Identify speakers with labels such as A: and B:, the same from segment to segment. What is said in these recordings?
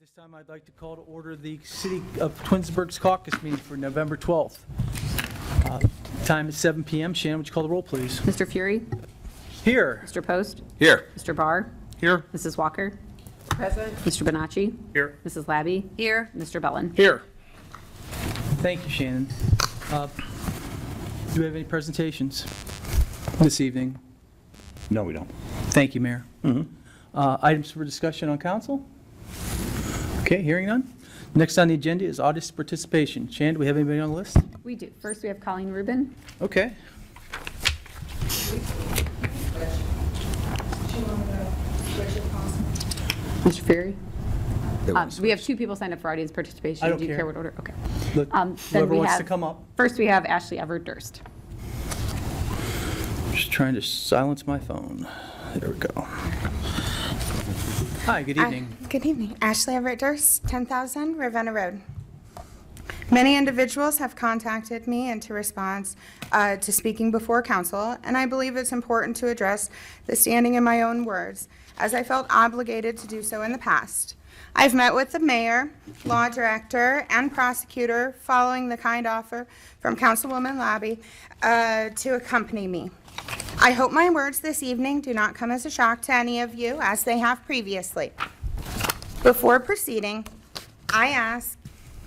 A: This time I'd like to call to order the City of Twinsburg's caucus meeting for November 12th. Time is 7 p.m. Shannon, would you call the roll, please?
B: Mr. Fury?
A: Here.
B: Mr. Post?
C: Here.
B: Mr. Barr?
C: Here.
B: Mrs. Walker?
D: Present.
B: Mr. Bonacci?
C: Here.
B: Mrs. Labby?
D: Here.
B: Mr. Bellin?
C: Here.
A: Thank you, Shannon. Do we have any presentations this evening?
C: No, we don't.
A: Thank you, Mayor. Items for discussion on council? Okay, hearing none. Next on the agenda is audience participation. Shannon, do we have anybody on the list?
B: We do. First, we have Colleen Rubin.
A: Okay.
B: Mr. Fury? We have two people signed up for audience participation.
A: I don't
B: Do you
A: care.
B: care what order? Okay.
A: Look,
B: Then
A: whoever
B: we
A: wants to
B: have-
A: come up.
B: First, we have Ashley Everett Durst.
A: Just trying to silence my phone. There we go. Hi, good evening.
E: Good evening. Ashley Everett Durst, 10,000 Ravenna Road. Many individuals have contacted me in response to speaking before council, and I believe it's important to address the standing in my own words, as I felt obligated to do so in the past. I've met with the mayor, law director, and prosecutor following the kind offer from Councilwoman Labby to accompany me. I hope my words this evening do not come as a shock to any of you, as they have previously. Before proceeding, I ask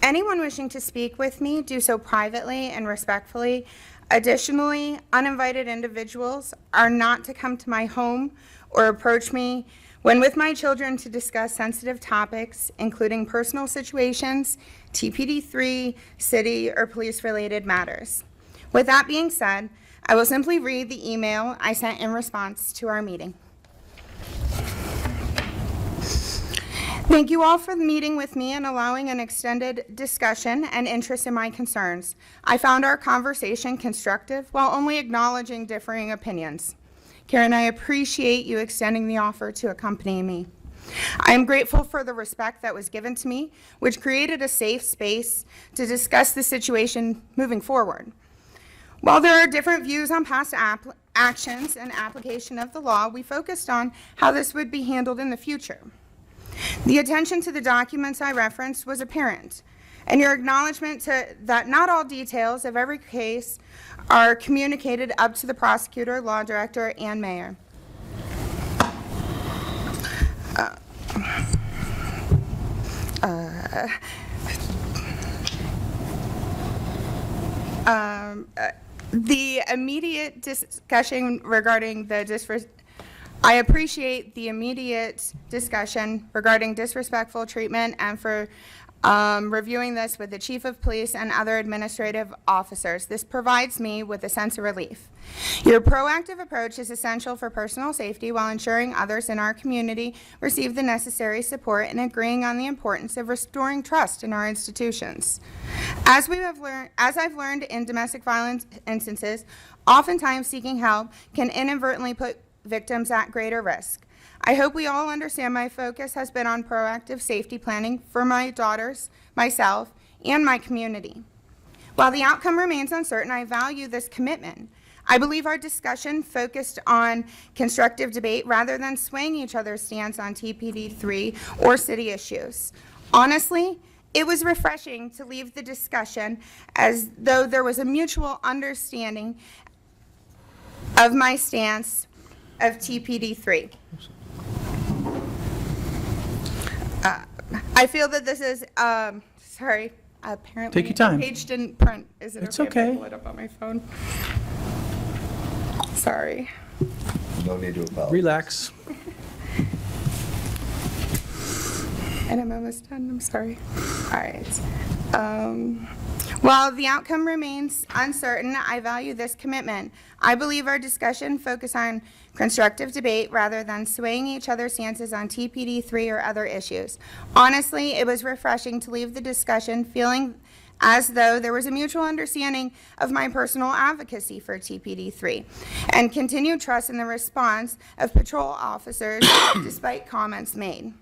E: anyone wishing to speak with me do so privately and respectfully. Additionally, uninvited individuals are not to come to my home or approach me when with my children to discuss sensitive topics, including personal situations, TPD3, city, or police-related matters. With that being said, I will simply read the email I sent in response to our meeting. Thank you all for meeting with me and allowing an extended discussion and interest in my concerns. I found our conversation constructive while only acknowledging differing opinions. Karen, I appreciate you extending the offer to accompany me. I am grateful for the respect that was given to me, which created a safe space to discuss the situation moving forward. While there are different views on past actions and application of the law, we focused on how this would be handled in the future. The attention to the documents I referenced was apparent, and your acknowledgement that not all details of every case are communicated up to the prosecutor, law director, and mayor. The immediate discussion regarding I appreciate the immediate discussion regarding disrespectful treatment and for reviewing this with the chief of police and other administrative officers. This provides me with a sense of relief. Your proactive approach is essential for personal safety while ensuring others in our community receive the necessary support and agreeing on the importance of restoring trust in our institutions. As I've learned in domestic violence instances, oftentimes seeking help can inadvertently put victims at greater risk. I hope we all understand my focus has been on proactive safety planning for my daughters, myself, and my community. While the outcome remains uncertain, I value this commitment. I believe our discussion focused on constructive debate rather than swaying each other's stance on TPD3 or city issues. Honestly, it was refreshing to leave the discussion as though there was a mutual understanding of my stance of TPD3. I feel that this is, sorry, apparently
A: Take your time.
E: the page didn't print. Is it
A: It's
E: okay if
A: okay.
E: I pull it up on my phone? Sorry.
C: No need to apologize.
A: Relax.
E: And I'm almost done, I'm sorry. All right. While the outcome remains uncertain, I value this commitment. I believe our discussion focused on constructive debate rather than swaying each other's stances on TPD3 or other issues. Honestly, it was refreshing to leave the discussion feeling as though there was a mutual understanding of my personal advocacy for TPD3 and continued trust in the response of patrol officers despite comments made.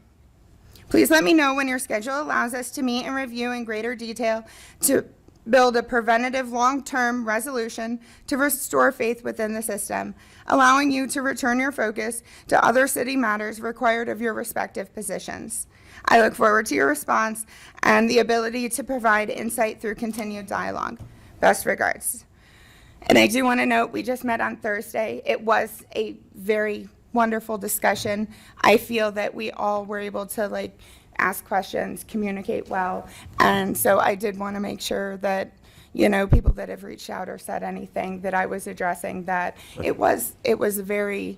E: Please let me know when your schedule allows us to meet and review in greater detail to build a preventative long-term resolution to restore faith within the system, allowing you to return your focus to other city matters required of your respective positions. I look forward to your response and the ability to provide insight through continued dialogue. Best regards. And I do want to note, we just met on Thursday. It was a very wonderful discussion. I feel that we all were able to ask questions, communicate well. And so I did want to make sure that, people that have reached out or said anything that I was addressing, that it was a very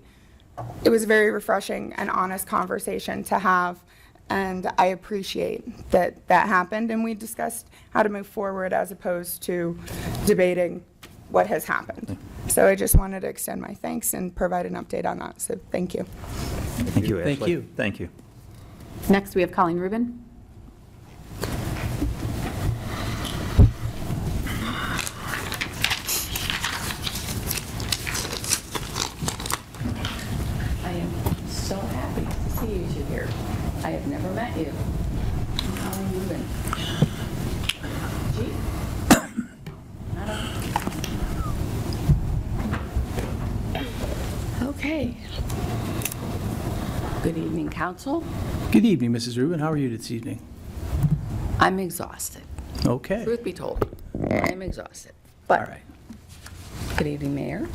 E: refreshing and honest conversation to have. And I appreciate that happened, and we discussed how to move forward as opposed to debating what has happened. So I just wanted to extend my thanks and provide an update on that. So thank you.
C: Thank you, Ashley.
A: Thank you.
C: Thank you.
B: Next, we have Colleen Rubin.
D: I am so happy to see you here. I have never met you. I'm Colleen Rubin. Gee. Okay. Good evening, council.
A: Good evening, Mrs. Rubin. How are you this evening?
D: I'm exhausted.
A: Okay.
D: Truth be told, I'm exhausted.
A: All
D: But
A: right.
D: good evening, Mayor.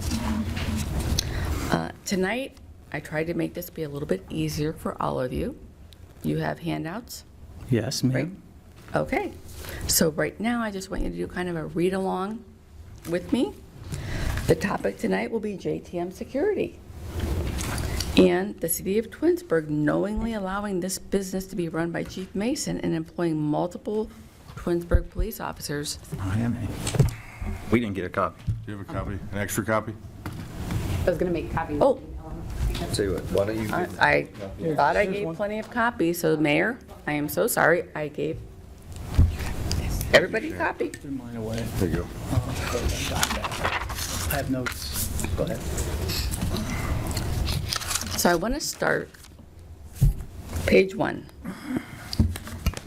D: Tonight, I tried to make this be a little bit easier for all of you. You have handouts?
A: Yes, ma'am.
D: Okay. So right now, I just want you to do kind of a read-along with me. The topic tonight will be JTM security. And the city of Twinsburg knowingly allowing this business to be run by Chief Mason and employing multiple Twinsburg police officers.
C: We didn't get a copy.
F: Do you have a copy, an extra copy?
B: I was going to make copies.
D: Oh,
C: Tell you what, why don't you give
D: I thought I gave plenty of copies, so Mayor, I am so sorry. I gave everybody a copy.
A: Threw mine away.
C: There you go.
A: I have notes. Go ahead.
D: So I want to start page 1.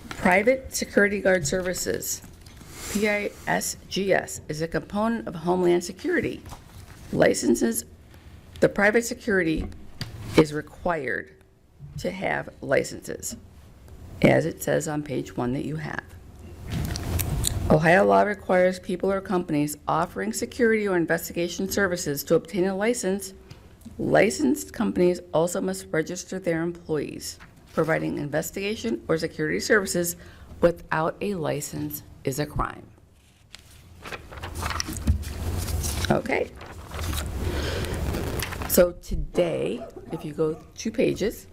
D: Private Security Guard Services, PISGS, is a component of Homeland Security. Licenses, the private security is required to have licenses, as it says on page 1 that you have. Ohio law requires people or companies offering security or investigation services to obtain a license. Licensed companies also must register their employees. Providing investigation or security services without a license is a crime. Okay. So today, if you go 2 pages,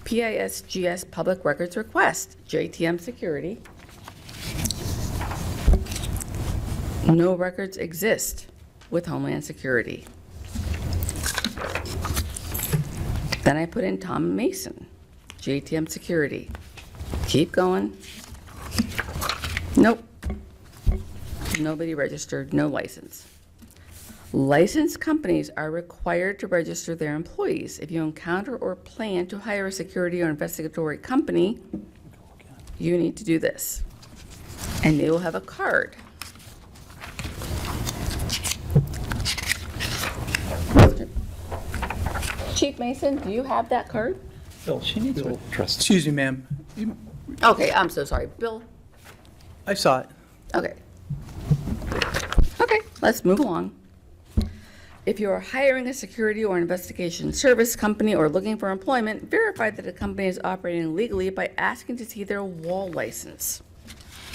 D: PISGS Public Records Request, JTM Security. No records exist with Homeland Security. Then I put in Tom Mason, JTM Security. Keep going. Nope. Nobody registered, no license. Licensed companies are required to register their employees. If you encounter or plan to hire a security or investigatory company, you need to do this. And they will have a card. Chief Mason, do you have that card?
A: Bill, she needs
C: Bill,
A: one.
C: trust.
A: Excuse me, ma'am.
D: Okay, I'm so sorry. Bill?
A: I saw it.
D: Okay. Okay, let's move along. If you are hiring a security or investigation service company or looking for employment, verify that the company is operating legally by asking to see their wall license.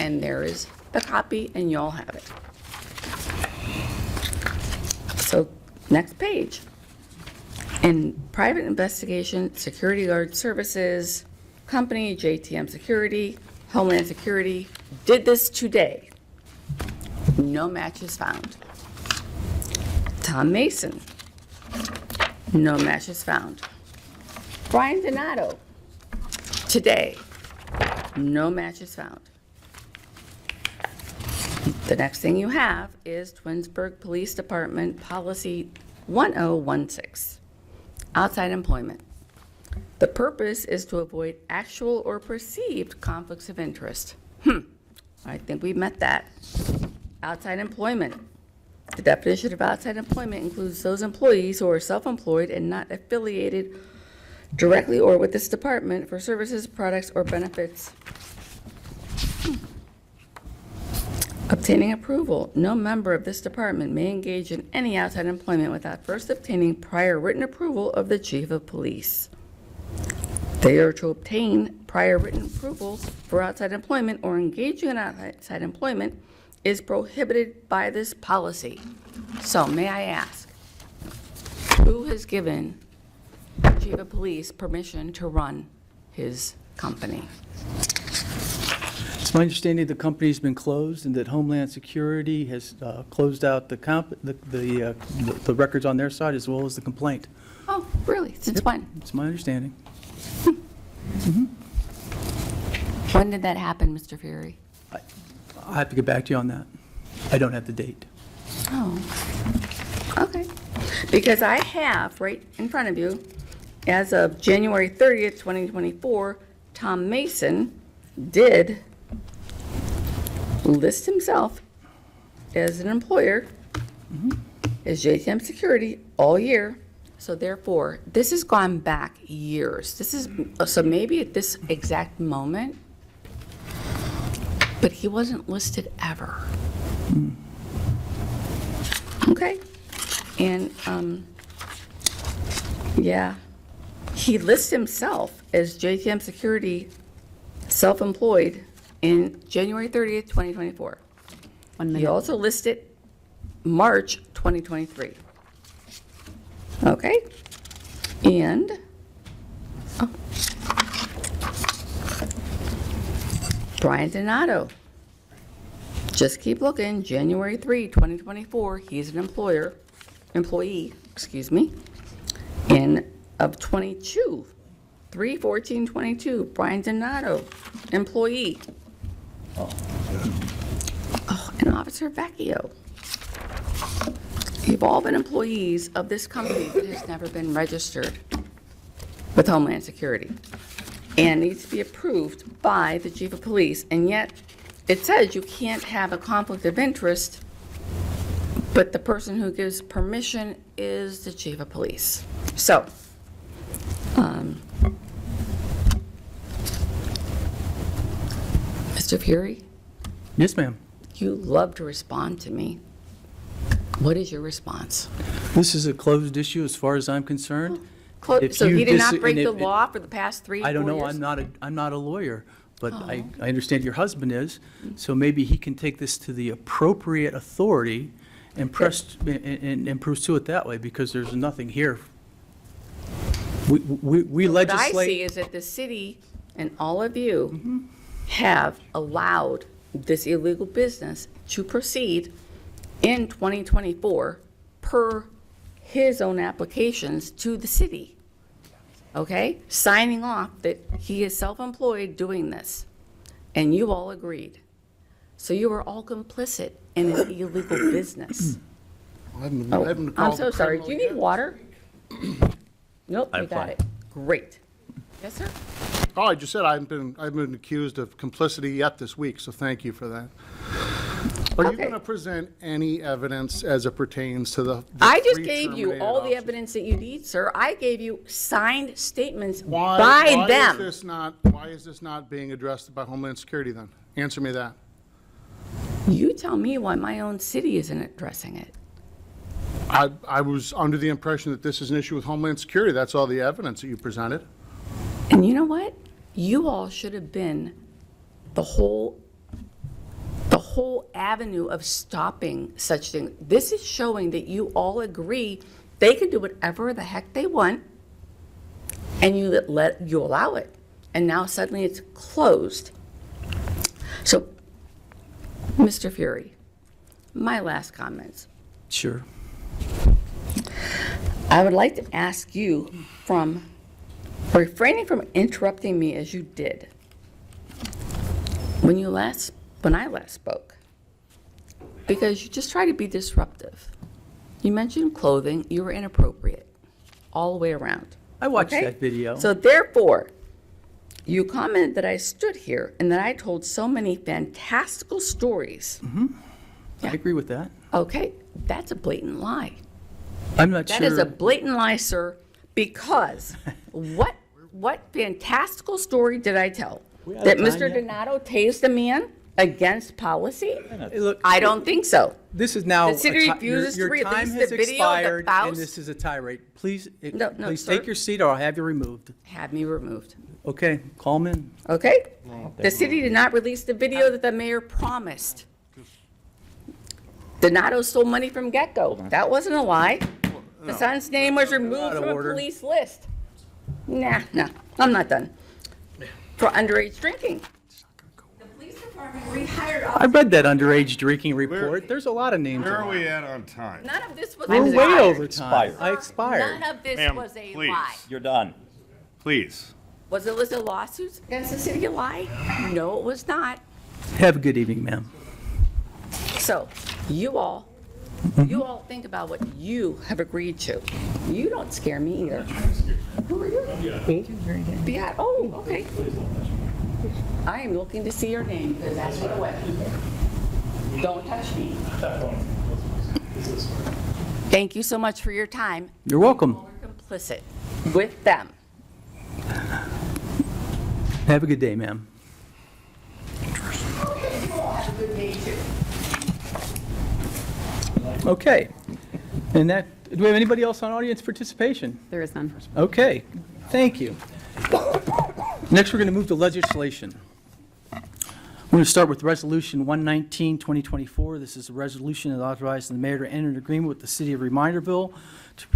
D: And there is the copy, and you all have it. So, next page. In private investigation, security guard services, company, JTM Security, Homeland Security, did this today. No matches found. Tom Mason, no matches found. Brian Donato, today, no matches found. The next thing you have is Twinsburg Police Department Policy 1016, outside employment. The purpose is to avoid actual or perceived conflicts of interest. I think we met that. Outside employment. The definition of outside employment includes those employees who are self-employed and not affiliated directly or with this department for services, products, or benefits. Obtaining approval. No member of this department may engage in any outside employment without first obtaining prior written approval of the chief of police. They are to obtain prior written approval for outside employment or engaging in outside employment is prohibited by this policy. So may I ask, who has given the chief of police permission to run his company?
A: It's my understanding the company's been closed and that Homeland Security has closed out the records on their side as well as the complaint.
D: Oh, really? Since when?
A: It's my understanding.
D: When did that happen, Mr. Fury?
A: I'll have to get back to you on that. I don't have the date.
D: Oh, okay. Because I have right in front of you, as of January 30th, 2024, Tom Mason did list himself as an employer, as JTM Security all year. So therefore, this has gone back years. This is, so maybe at this exact moment, but he wasn't listed ever. Okay? And, yeah, he lists himself as JTM Security self-employed in January 30th, 2024.
B: 1 minute.
D: He also listed March 2023. Okay? And, oh. Brian Donato. Just keep looking, January 3, 2024, he's an employee, and of 22, 3/14/22, Brian Donato, employee. Oh, and Officer Vecchio. You've all been employees of this company that has never been registered with Homeland Security and needs to be approved by the chief of police, and yet it says you can't have a conflict of interest, but the person who gives permission is the chief of police. So, Mr. Fury,
A: Yes, ma'am.
D: you love to respond to me. What is your response?
A: This is a closed issue as far as I'm concerned. If
D: So
A: you
D: he did not
A: dis-
D: break
A: and
D: the
A: if-
D: law for the past 3, 4
A: I
D: years?
A: don't know, I'm not a lawyer, but
D: Oh.
A: I understand your husband is, so maybe he can take this to the appropriate authority and and pursue it that way, because there's nothing here. We
D: What I see
A: legislate,
D: is that the city and all of you have allowed this illegal business to proceed in 2024 per his own applications to the city. Okay? Signing off that he is self-employed doing this. And you all agreed. So you are all complicit in an illegal business. Oh, I'm so sorry. Do you need water? Nope, you
C: I'm
D: got
C: fine.
D: it. Great. Yes, sir?
F: Oh, I just said I've been accused of complicity yet this week, so thank you for that. Are you
D: Okay.
F: going to present any evidence as it pertains to the
D: I just
F: three
D: gave you
F: terminated
D: all the
F: officers?
D: evidence that you need, sir. I gave you signed statements
F: Why
D: by them.
F: Why is this not being addressed by Homeland Security then? Answer me that.
D: You tell me why my own city isn't addressing it.
F: I was under the impression that this is an issue with Homeland Security. That's all the evidence that you presented.
D: And you know what? You all should have been the whole avenue of stopping such things. This is showing that you all agree they can do whatever the heck they want, and you allow it. And now suddenly it's closed. So, Mr. Fury, my last comments.
A: sure.
D: I would like to ask you from refraining from interrupting me as you did when I last spoke, because you just try to be disruptive. You mentioned clothing, you were inappropriate all the way around.
A: I watched
D: okay?
A: that video.
D: So therefore, you commented that I stood here and that I told so many fantastical stories.
A: I agree with that.
D: Okay, that's a blatant lie.
A: I'm not
D: That is
A: sure.
D: a blatant lie, sir. Because what fantastical story did I tell?
A: We out
D: That
A: of time
D: Mr.
A: yet?
D: Donato tased a man against policy?
A: Hey, look,
D: I don't think so.
A: this is now.
D: The city
A: a ti-
D: refuses to
A: your
D: release
A: time
D: the
A: has
D: video of the
A: expired,
D: spouse.
A: And this is a tirade. Please,
D: No,
A: please
D: sir.
A: take your seat or I'll have you removed.
D: Have me removed.
A: Okay, call him in.
D: Okay? The city did not release the video that the mayor promised. Donato stole money from get-go. That wasn't a lie. The son's name was removed
A: Out of
D: from a
A: order.
D: police list. Nah, I'm not done. For underage drinking. The police department rehired
A: I read that underage drinking report. There's a lot of names.
G: Where
A: on
G: are
A: it.
G: we at on time?
D: None of this was
A: We're
D: a
A: way
D: lie.
A: over time.
C: Expired.
A: I expired.
D: None of this
G: Ma'am,
D: was a
G: please.
D: lie.
C: You're done.
G: Please.
D: Was the list of lawsuits against the city a lie? No, it was not.
A: Have a good evening, ma'am.
D: So, you all think about what you have agreed to. You don't scare me either. Who are you? Me. Yeah, oh, okay. I am looking to see your name, because that's what it was. Don't touch me. Thank you so much for your time.
A: You're welcome.
D: We're complicit with them.
A: Have a good day, ma'am.
D: Have a good day, too.
A: Okay. And that, do we have anybody else on audience participation?
B: There is none.
A: Okay, thank you. Next, we're going to move to legislation. We're going to start with Resolution 119, 2024. This is a resolution that authorizes the mayor to enter an agreement with the city of Reminderville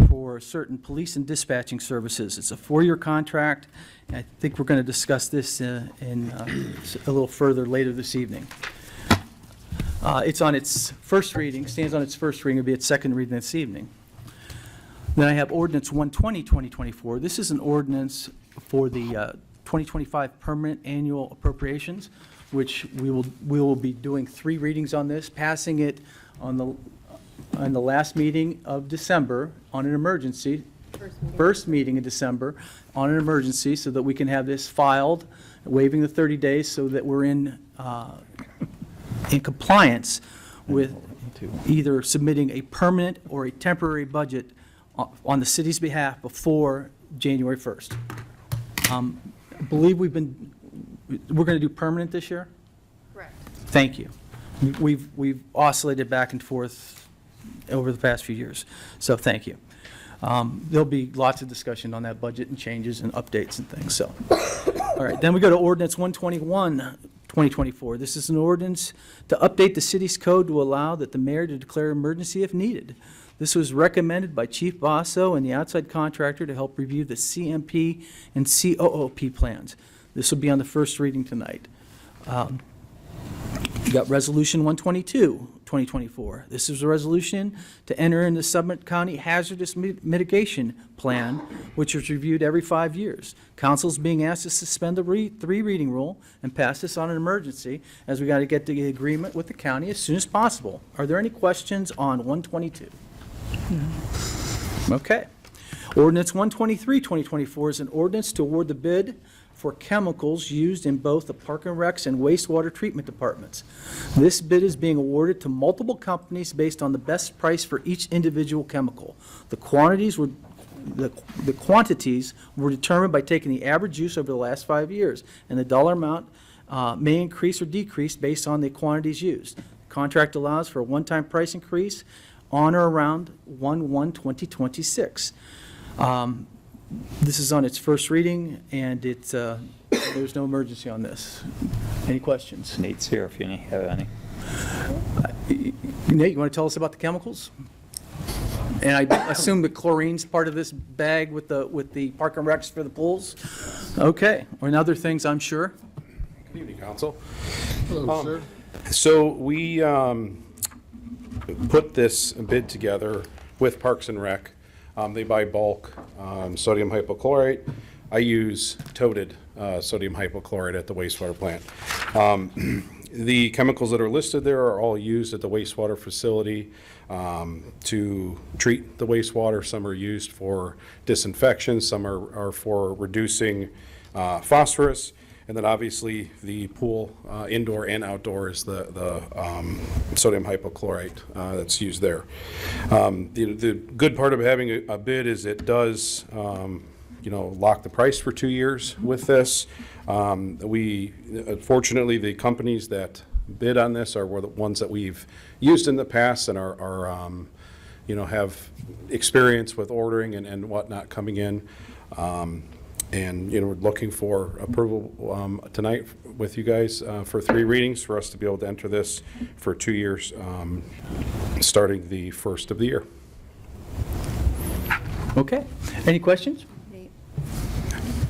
A: for certain police and dispatching services. It's a 4-year contract, and I think we're going to discuss this a little further later this evening. It's on its first reading, stands on its first reading, it'll be its second reading this evening. Then I have Ordinance 120, 2024. This is an ordinance for the 2025 permanent annual appropriations, which we will be doing 3 readings on this, passing it on the last meeting of December on an emergency, first meeting in December on an emergency, so that we can have this filed, waiving the 30 days, so that we're in compliance with either submitting a permanent or a temporary budget on the city's behalf before January 1st. I believe we're going to do permanent this year?
B: Correct.
A: Thank you. We've oscillated back and forth over the past few years, so thank you. There'll be lots of discussion on that budget and changes and updates and things, so. All right, then we go to Ordinance 121, 2024. This is an ordinance to update the city's code to allow that the mayor to declare emergency if needed. This was recommended by Chief Basso and the outside contractor to help review the CMP and COOP plans. This will be on the first reading tonight. You got Resolution 122, 2024. This is a resolution to enter in the Summit County Hazardous Mitigation Plan, which is reviewed every 5 years. Council's being asked to suspend the 3-reading rule and pass this on an emergency, as we got to get the agreement with the county as soon as possible. Are there any questions on 122? Okay. Ordinance 123, 2024 is an ordinance to award the bid for chemicals used in both the Park and Recs and wastewater treatment departments. This bid is being awarded to multiple companies based on the best price for each individual chemical. The quantities were determined by taking the average use over the last 5 years, and the dollar amount may increase or decrease based on the quantities used. The contract allows for a one-time price increase on or around 1/1/2026. This is on its first reading, and it's, there's no emergency on this. Any questions?
C: Nate's here if you have any.
A: Nate, you want to tell us about the chemicals? And I assume the chlorine's part of this bag with the Park and Recs for the pools? Okay, and other things, I'm sure.
H: Good evening, Council.
F: Hello, sir.
H: So we put this bid together with Parks and Rec. They buy bulk sodium hypochlorite. I use toted sodium hypochlorite at the wastewater plant. The chemicals that are listed there are all used at the wastewater facility to treat the wastewater. Some are used for disinfection, some are for reducing phosphorus, And then obviously the pool, indoor and outdoor, is the sodium hypochlorite that's used there. The good part of having a bid is it does, lock the price for 2 years with this. Fortunately, the companies that bid on this were the ones that we've used in the past and are have experience with ordering and whatnot coming in. We're looking for approval tonight with you guys for 3 readings for us to be able to enter this for 2 years, starting the first of the year.
A: Okay. Any questions?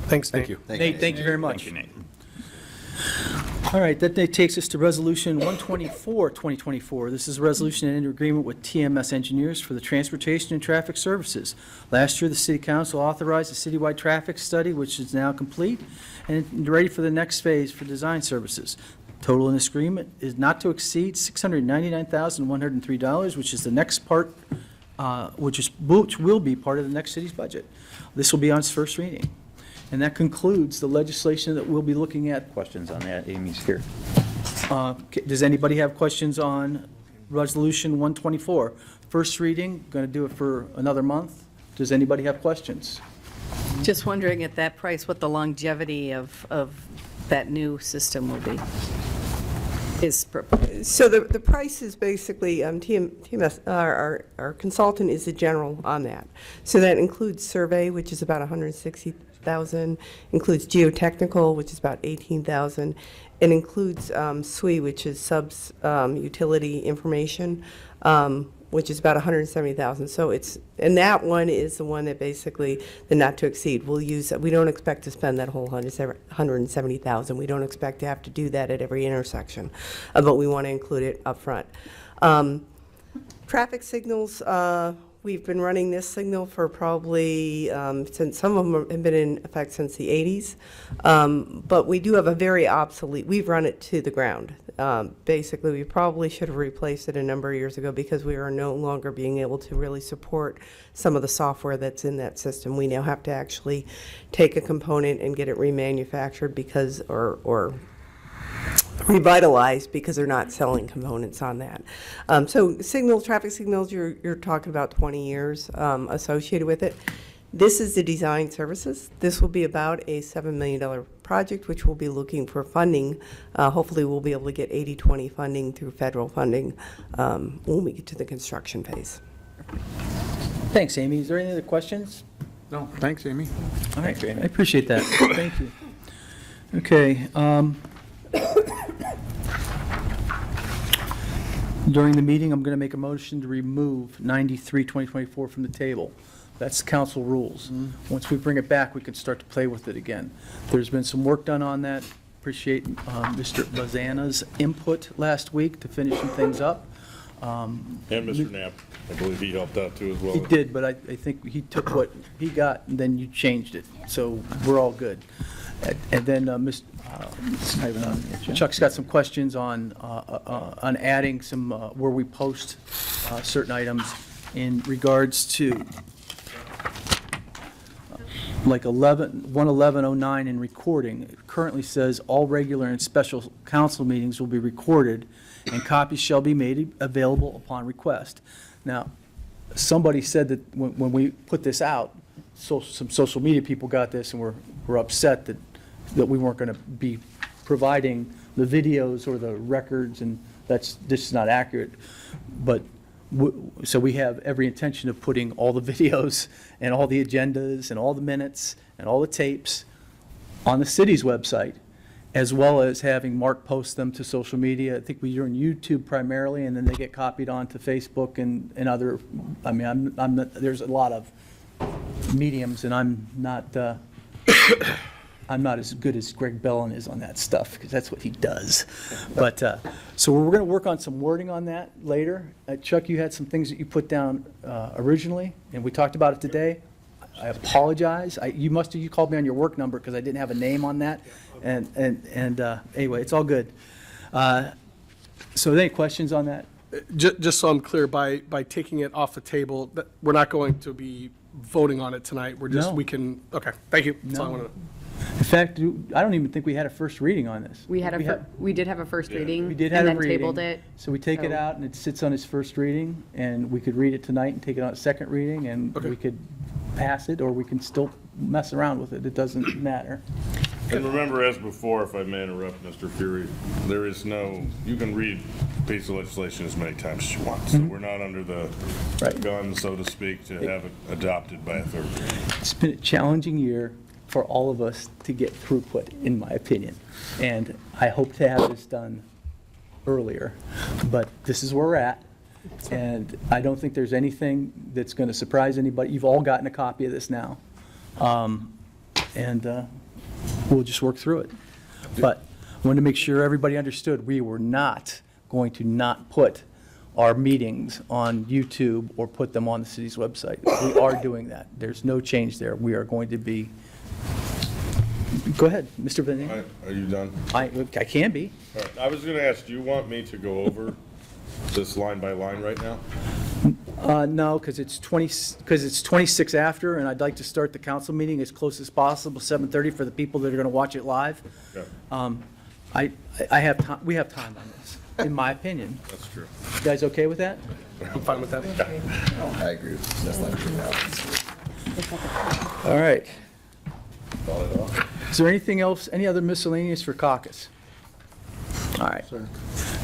F: Thanks,
H: Thank you.
A: Nate, thank you very much.
C: Thank you, Nate.
A: All right, that takes us to Resolution 124, 2024. This is a resolution in agreement with TMS Engineers for the transportation and traffic services. Last year, the City Council authorized a citywide traffic study, which is now complete and ready for the next phase for design services. Total in this agreement is not to exceed $699,103, which is the next part, which will be part of the next city's budget. This will be on its first reading. And that concludes the legislation that we'll be looking at.
C: Questions on that? Amy's here.
A: Does anybody have questions on Resolution 124? First reading, going to do it for another month. Does anybody have questions?
I: Just wondering at that price what the longevity of that new system will be.
J: So the price is basically, TMS, our consultant is the general on that. So that includes survey, which is about $160,000, includes geotechnical, which is about $18,000, and includes SWE, which is subs utility information, which is about $170,000. So and that one is the one that basically the not to exceed. We'll use. We don't expect to spend that whole $170,000. We don't expect to have to do that at every intersection, but we want to include it up front. Traffic signals. We've been running this signal for probably, since some of them have been in effect since the 80s, but we do have a very obsolete, we've run it to the ground. Basically, we probably should have replaced it a number of years ago because we are no longer being able to really support some of the software that's in that system. We now have to actually take a component and get it remanufactured because, or revitalized because they're not selling components on that. So traffic signals, you're talking about 20 years associated with it. This is the design services. This will be about a $7 million project, which we'll be looking for funding. Hopefully we'll be able to get 80-20 funding through federal funding when we get to the construction phase.
A: Thanks, Amy. Is there any other questions?
F: No, thanks, Amy.
A: All right, I appreciate that. Thank you. Okay. During the meeting, I'm going to make a motion to remove 93-2024 from the table. That's council rules. Once we bring it back, we can start to play with it again. There's been some work done on that. Appreciate Mr. Lozana's input last week to finishing things up.
G: And Mr. Knapp, I believe he helped out too as well.
A: He did, but I think he took what he got and then you changed it. So we're all good. And then Chuck's got some questions on adding some, where we post certain items in regards to like 11109 in recording. It currently says all regular and special council meetings will be recorded and copies shall be made available upon request. Now, somebody said that when we put this out, some social media people got this and were upset that we weren't going to be providing the videos or the records, and this is not accurate. But so we have every intention of putting all the videos and all the agendas and all the minutes and all the tapes on the city's website, as well as having Mark post them to social media. I think we are on YouTube primarily, and then they get copied onto Facebook and other. I mean, I'm not, there's a lot of mediums, and I'm not as good as Greg Bellin is on that stuff, because that's what he does. But, so we're going to work on some wording on that later. Chuck, you had some things that you put down originally, and we talked about it today. I apologize. You called me on your work number because I didn't have a name on that. And anyway, it's all good. So any questions on that?
F: Just so I'm clear, by taking it off the table, we're not going to be voting on it tonight. We're just,
A: No.
F: we can, okay, thank you. That's all I wanted to.
A: In fact, I don't even think we had a first reading on this.
B: We did have a first reading.
A: We did have a
B: and then
A: reading.
B: tabled it.
A: So we take it
B: so-
A: out, and it sits on its first reading, and we could read it tonight and take it on its second reading, and we could pass it, or we can still mess around with it. It doesn't matter.
G: And remember, as before, if I may interrupt, Mr. Fury, there is no, you can read a piece of legislation as many times as you want. So we're not under the
A: Right.
G: gun, so to speak, to have it adopted by a third reading.
A: It's been a challenging year for all of us to get throughput, in my opinion. And I hope to have this done earlier, but this is where we're at. And I don't think there's anything that's going to surprise anybody. You've all gotten a copy of this now. And we'll just work through it. But I wanted to make sure everybody understood we were not going to not put our meetings on YouTube or put them on the city's website. We are doing that. There's no change there. We are going to be, go ahead, Mr. Van Dam.
G: Are you done?
A: I can be.
G: All right. I was going to ask, do you want me to go over this line by line right now?
A: No, because it's 26 after, and I'd like to start the council meeting as close as possible, 7:30 for the people that are going to watch it live.
G: Yeah.
A: I have time, we have time on this, in my opinion.
G: That's true.
A: You guys okay with that?
F: I'm fine with that.
C: I agree. That's not true now.
A: All right. Is there anything else, any other miscellaneous for caucus? All right.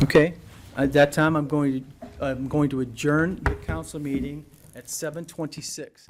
A: Okay. At that time, I'm going to adjourn the council meeting at 7:26.